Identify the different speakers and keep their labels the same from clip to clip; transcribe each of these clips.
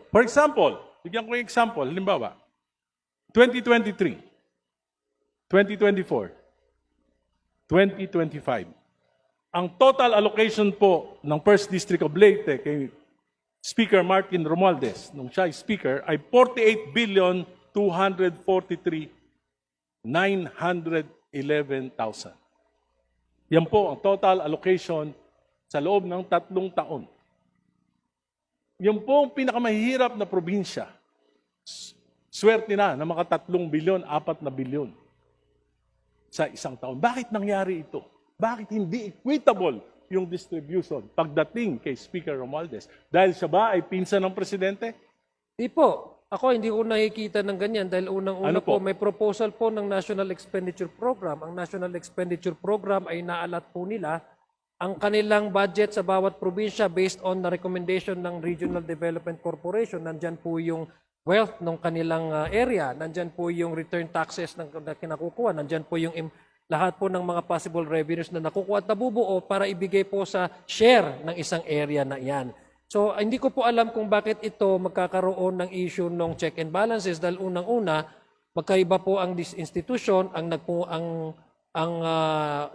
Speaker 1: For example, bigyan ko yung example, halimbawa, 2023, 2024, 2025. Ang total allocation po ng 1st District of Leyte kay Speaker Martin Romualdez, nung siya ay Speaker, ay 48,243,911,000. Yan po ang total allocation sa loob ng 3 taon. Yan po ang pinakamahirap na probinsya. Swerte na maka 3 bilyon, 4 na bilyon sa isang taon. Bakit nangyari ito? Bakit hindi equitable yung distribution pagdating kay Speaker Romualdez? Dahil siya ba ay pinsan ng presidente?
Speaker 2: Di po. Ako hindi ko nakikita ng ganyan dahil unang-una po may proposal po ng National Expenditure Program. Ang National Expenditure Program ay naalat po nila ang kanilang budget sa bawat probinsya based on the recommendation ng Regional Development Corporation. Nandyan po yung wealth ng kanilang area. Nandyan po yung return taxes na kinakukuha. Nandyan po yung lahat po ng mga possible revenues na nakukuha at nabubuo para ibigay po sa share ng isang area na yan. So, hindi ko po alam kung bakit ito magkakaroon ng issue ng check and balances dahil unang-una, magkaiba po ang institution,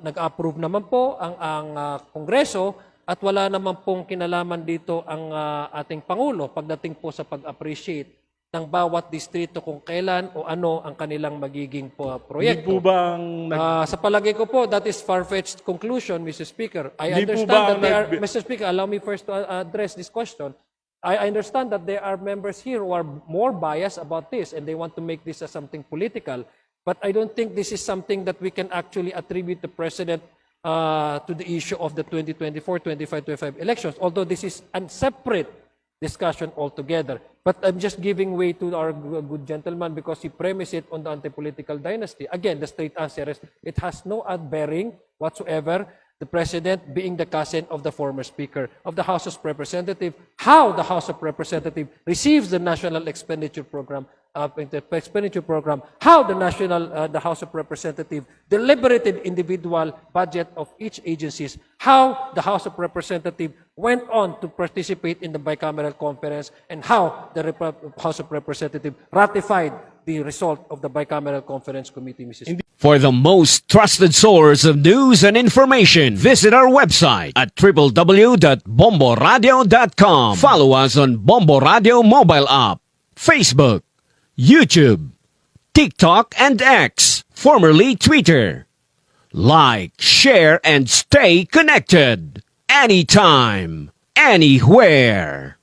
Speaker 2: nag-approve naman po ang Kongreso at wala naman pong kinalaman dito ang ating Pangulo pagdating po sa pag-appreciate ng bawat distrito kung kailan o ano ang kanilang magiging proyekto.
Speaker 1: Hindi po bang
Speaker 2: sa palagay ko po, that is far-fetched conclusion, Mr. Speaker. I understand that there are, Mr. Speaker, allow me first to address this question. I understand that there are members here who are more biased about this and they want to make this as something political. But I don't think this is something that we can actually attribute the President to the issue of the 2024, 25 elections, although this is a separate discussion altogether. But I'm just giving way to our good gentleman because he premised it on the anti-political dynasty. Again, the straight answer is it has no bearing whatsoever. The President being the cousin of the former Speaker of the House of Representatives, how the House of Representatives receives the National Expenditure Program, how the House of Representatives deliberated individual budget of each agencies, how the House of Representatives went on to participate in the bicameral conference, and how the House of Representatives ratified the result of the bicameral conference committee, Mrs. Speaker.
Speaker 3: For the most trusted source of news and information, visit our website at www.bomboradio.com. Follow us on Bombo Radio mobile app, Facebook, YouTube, TikTok, and X, formerly Twitter. Like, share, and stay connected. Anytime, anywhere.